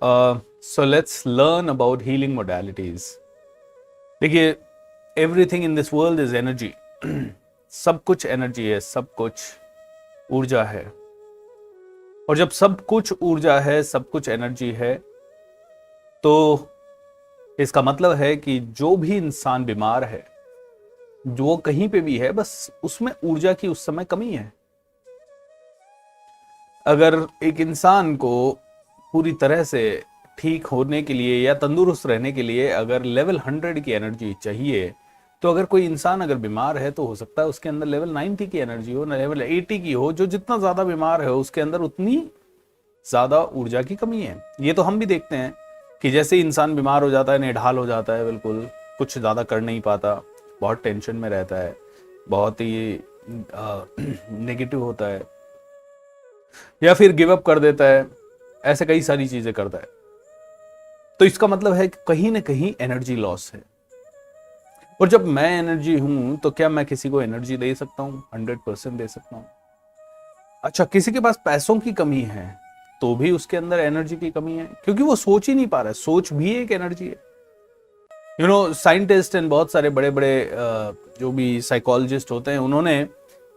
So let's learn about healing modalities. देखिए, everything in this world is energy. सब कुछ energy है, सब कुछ ऊर्जा है। और जब सब कुछ ऊर्जा है, सब कुछ एनर्जी है, तो इसका मतलब है कि जो भी इंसान बीमार है, जो कहीं पे भी है, बस उसमें ऊर्जा की उस समय कमी है। अगर एक इंसान को पूरी तरह से ठीक होने के लिए या तंदुरुस्त रहने के लिए अगर लेवल 100 की एनर्जी चाहिए, तो अगर कोई इंसान अगर बीमार है तो हो सकता है उसके अंदर लेवल 90 की एनर्जी हो, लेवल 80 की हो। जो जितना ज्यादा बीमार है उसके अंदर उतनी ज्यादा ऊर्जा की कमी है। ये तो हम भी देखते हैं कि जैसे इंसान बीमार हो जाता है, निढाल हो जाता है, बिल्कुल कुछ ज्यादा कर नहीं पाता, बहुत टेंशन में रहता है, बहुत ही नेगेटिव होता है, या फिर गिव अप कर देता है, ऐसे कई सारी चीजें करता है। तो इसका मतलब है कि कहीं ना कहीं एनर्जी लॉस है। और जब मैं एनर्जी हूं तो क्या मैं किसी को एनर्जी दे सकता हूं? 100% दे सकता हूं। अच्छा, किसी के पास पैसों की कमी है तो भी उसके अंदर एनर्जी की कमी है, क्योंकि वो सोच ही नहीं पा रहा है। सोच भी एक एनर्जी है। साइंटिस्ट एंड बहुत सारे बड़े बड़े जो भी साइकोलॉजिस्ट होते हैं, उन्होंने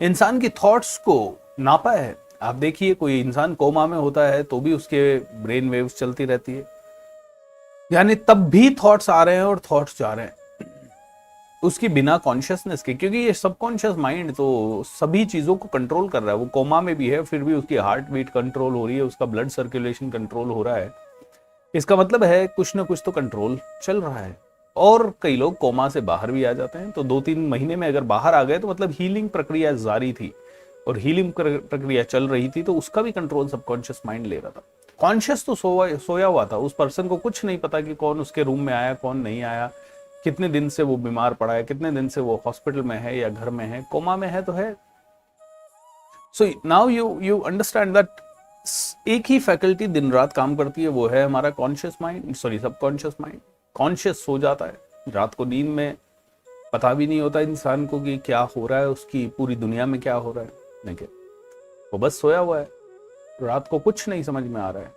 इंसान की थॉट्स को नापा है। आप देखिए, कोई इंसान कोमा में होता है तो भी उसके ब्रेन वेव्स चलती रहती है, यानी तब भी थॉट्स आ रहे हैं और थॉट्स जा रहे हैं उसकी बिना कॉन्शियसनेस के, क्योंकि ये सबकॉन्शियस माइंड तो सभी चीजों को कंट्रोल कर रहा है। वो कोमा में भी है, फिर भी उसकी हार्ट बीट कंट्रोल हो रही है, उसका ब्लड सर्कुलेशन कंट्रोल हो रहा है। इसका मतलब है कुछ ना कुछ तो कंट्रोल चल रहा है। और कई लोग कोमा से बाहर भी आ जाते हैं, तो 2-3 महीने में अगर बाहर आ गए तो मतलब हीलिंग प्रक्रिया जारी थी, और हीलिंग प्रक्रिया चल रही थी, तो उसका भी कंट्रोल सबकॉन्शियस माइंड ले रहा था। कॉन्शियस तो सोया हुआ था। उस पर्सन को कुछ नहीं पता कि कौन उसके रूम में आया, कौन नहीं आया, कितने दिन से वो बीमार पड़ा है, कितने दिन से वो हॉस्पिटल में है या घर में है, कोमा में है तो है। So now you understand that एक ही फैकल्टी दिन रात काम करती है, वो है हमारा conscious mind, sorry subconscious mind. Conscious so जाता है रात को, नींद में पता भी नहीं होता इंसान को कि क्या हो रहा है, उसकी पूरी दुनिया में क्या हो रहा है, देखिए वो बस सोया हुआ है, रात को कुछ नहीं समझ में आ रहा है।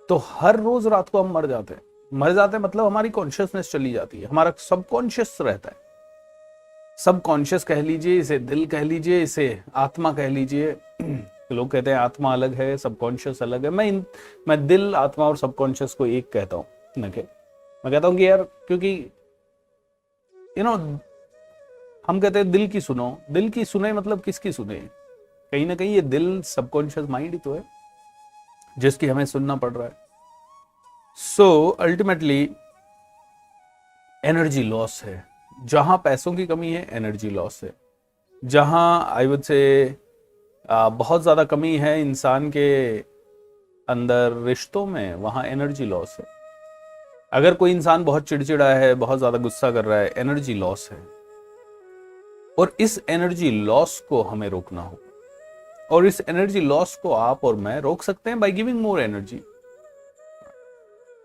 तो हर रोज रात को हम मर जाते हैं। मर जाते हैं मतलब हमारी कॉन्शियसनेस चली जाती है, हमारा सबकॉन्शियस रहता है। सबकॉन्शियस कह लीजिए इसे, दिल कह लीजिए इसे, आत्मा कह लीजिए। लोग कहते हैं आत्मा अलग है, सबकॉन्शियस अलग है। मैं दिल, आत्मा और सबकॉन्शियस को एक कहता हूँ। मैं कहता हूँ कि यार, क्योंकि हम कहते हैं दिल की सुनो, दिल की सुने मतलब किसकी सुने? कहीं ना कहीं ये दिल सबकॉन्शियस माइंड ही तो है जिसकी हमें सुनना पड़ रहा है। सो अल्टीमेटली एनर्जी लॉस है। जहां पैसों की कमी है, एनर्जी लॉस है। जहां आई वुड से बहुत ज्यादा कमी है इंसान के अंदर रिश्तों में, वहां एनर्जी लॉस है। अगर कोई इंसान बहुत चिड़चिड़ा है, बहुत ज्यादा गुस्सा कर रहा है, एनर्जी लॉस है। और इस एनर्जी लॉस को हमें रोकना होगा, और इस एनर्जी लॉस को आप और मैं रोक सकते हैं बाय गिविंग मोर एनर्जी।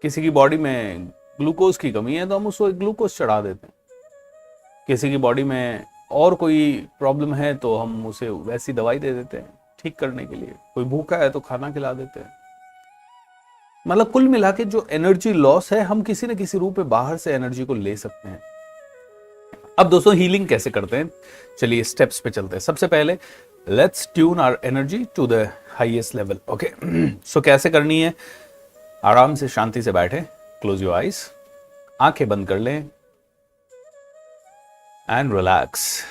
किसी की बॉडी में ग्लूकोज की कमी है तो हम उसको ग्लूकोज चढ़ा देते हैं। किसी की बॉडी में और कोई प्रॉब्लम है तो हम उसे वैसी दवाई दे देते हैं ठीक करने के लिए। कोई भूखा है तो खाना खिला देते हैं। मतलब कुल मिला के जो एनर्जी लॉस है, हम किसी न किसी रूप में बाहर से एनर्जी को ले सकते हैं। अब दोस्तों, हीलिंग कैसे करते हैं? चलिए स्टेप्स पे चलते हैं। सबसे पहले let's tune our energy to the highest level. Okay, so कैसे करनी है? आराम से शांति से बैठे, क्लोज योर आईज, आंखें बंद कर लें एंड रिलैक्स।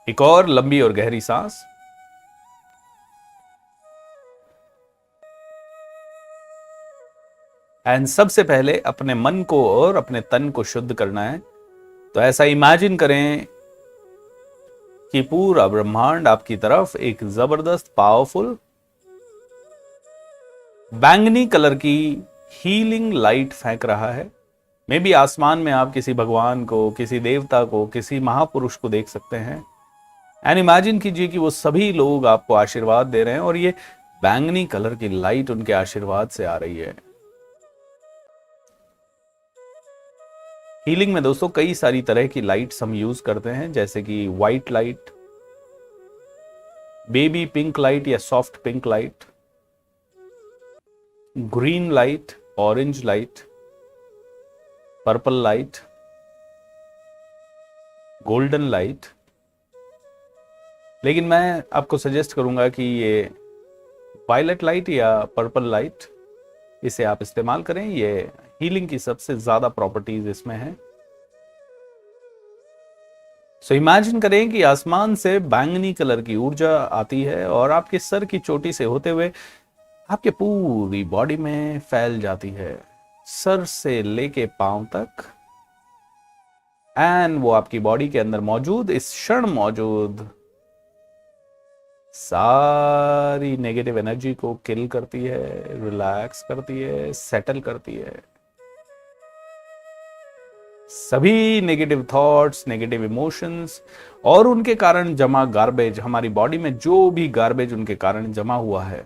एक और लंबी और गहरी सांस। एंड सबसे पहले अपने मन को और अपने तन को शुद्ध करना है। तो ऐसा इमेजिन करें कि पूरा ब्रह्मांड आपकी तरफ एक जबरदस्त पावरफुल बैंगनी कलर की हीलिंग लाइट फेंक रहा है। मे बी आसमान में आप किसी भगवान को, किसी देवता को, किसी महापुरुष को देख सकते हैं। एंड इमेजिन कीजिए कि वो सभी लोग आपको आशीर्वाद दे रहे हैं, और ये बैंगनी कलर की लाइट उनके आशीर्वाद से आ रही है। हीलिंग में दोस्तों कई सारी तरह की लाइट्स हम यूज करते हैं, जैसे कि white light, baby pink light या soft pink light, green light, orange light, purple light, golden light. लेकिन मैं आपको सजेस्ट करूंगा कि ये वायलेट लाइट या पर्पल लाइट, इसे आप इस्तेमाल करें। ये हीलिंग की सबसे ज्यादा प्रॉपर्टीज इसमें है। सो इमेजिन करें कि आसमान से बैंगनी कलर की ऊर्जा आती है और आपके सर की चोटी से होते हुए आपके पूरी बॉडी में फैल जाती है, सर से लेके पांव तक। एंड वो आपकी बॉडी के अंदर मौजूद, इस क्षण मौजूद सारी नेगेटिव एनर्जी को किल करती है, रिलैक्स करती है, सेटल करती है। सभी नेगेटिव थॉट्स, नेगेटिव इमोशंस और उनके कारण जमा गार्बेज, हमारी बॉडी में जो भी गार्बेज उनके कारण जमा हुआ है,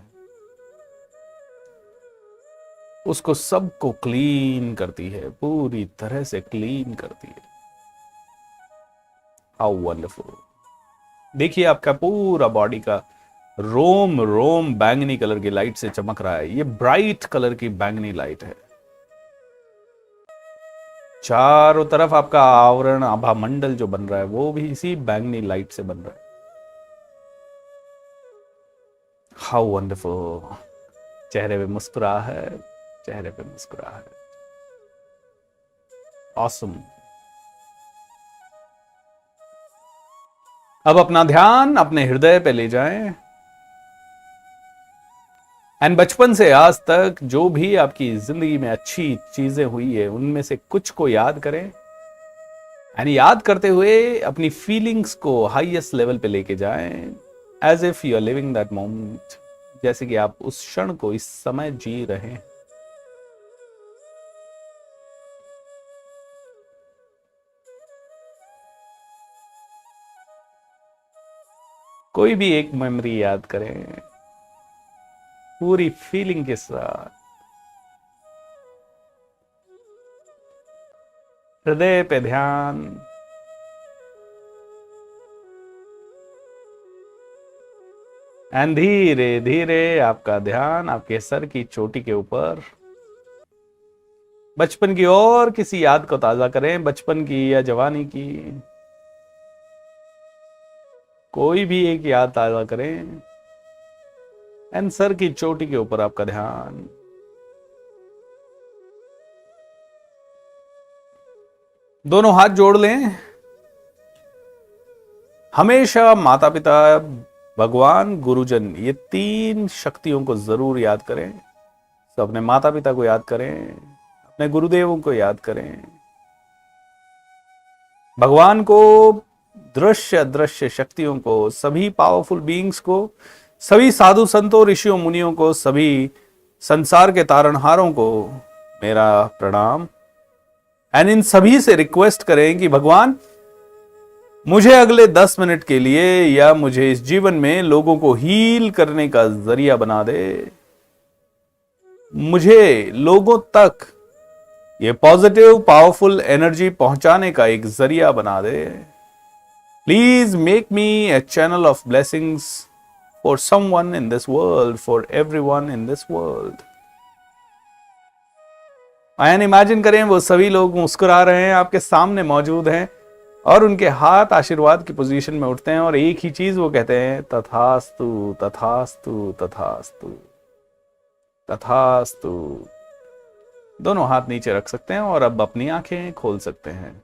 उसको सबको क्लीन करती है, पूरी तरह से क्लीन करती है। How wonderful. देखिए आपका पूरा बॉडी का रोम रोम बैंगनी कलर की लाइट से चमक रहा है। ये ब्राइट कलर की बैंगनी लाइट है। चारों तरफ आपका आवरण, आभा मंडल जो बन रहा है वो भी इसी बैंगनी लाइट से बन रहा है। How wonderful. चेहरे पे मुस्कुराहट, चेहरे पे मुस्कुराहट। ऑसम। अब अपना ध्यान अपने हृदय पे ले जाएं एंड बचपन से आज तक जो भी आपकी जिंदगी में अच्छी चीजें हुई है उनमें से कुछ को याद करें एंड याद करते हुए अपनी फीलिंग्स को हाईएस्ट लेवल पे लेके जाएं, as if you are living that moment, जैसे कि आप उस क्षण को इस समय जी रहे हैं। कोई भी एक मेमोरी याद करें पूरी फीलिंग के साथ, हृदय पे ध्यान। एंड धीरे धीरे आपका ध्यान आपके सर की चोटी के ऊपर बचपन की और किसी याद को ताजा करें, बचपन की या जवानी की कोई भी एक याद ताजा करें एंड सर की चोटी के ऊपर आपका ध्यान। दोनों हाथ जोड़ लें। हमेशा माता पिता, भगवान, गुरुजन, ये तीन शक्तियों को जरूर याद करें। तो अपने माता पिता को याद करें, अपने गुरुदेवों को याद करें, भगवान को, दृश्य अदृश्य शक्तियों को, सभी पावरफुल बीइंग्स को, सभी साधु संतों, ऋषियों, मुनियों को, सभी संसार के तारणहारों को मेरा प्रणाम। एंड इन सभी से रिक्वेस्ट करें कि भगवान मुझे अगले 10 मिनट के लिए या मुझे इस जीवन में लोगों को हील करने का जरिया बना दे। मुझे लोगों तक ये पॉजिटिव पावरफुल एनर्जी पहुंचाने का एक जरिया बना दे। Please make me a channel of blessings for someone in this world, for everyone in this world. And imagine करें वो सभी लोग मुस्कुरा रहे हैं, आपके सामने मौजूद हैं और उनके हाथ आशीर्वाद की पोजीशन में उठते हैं और एक ही चीज वो कहते हैं, तथास्तु तथास्तु तथास्तु तथास्तु। दोनों हाथ नीचे रख सकते हैं और अब अपनी आंखें खोल सकते हैं।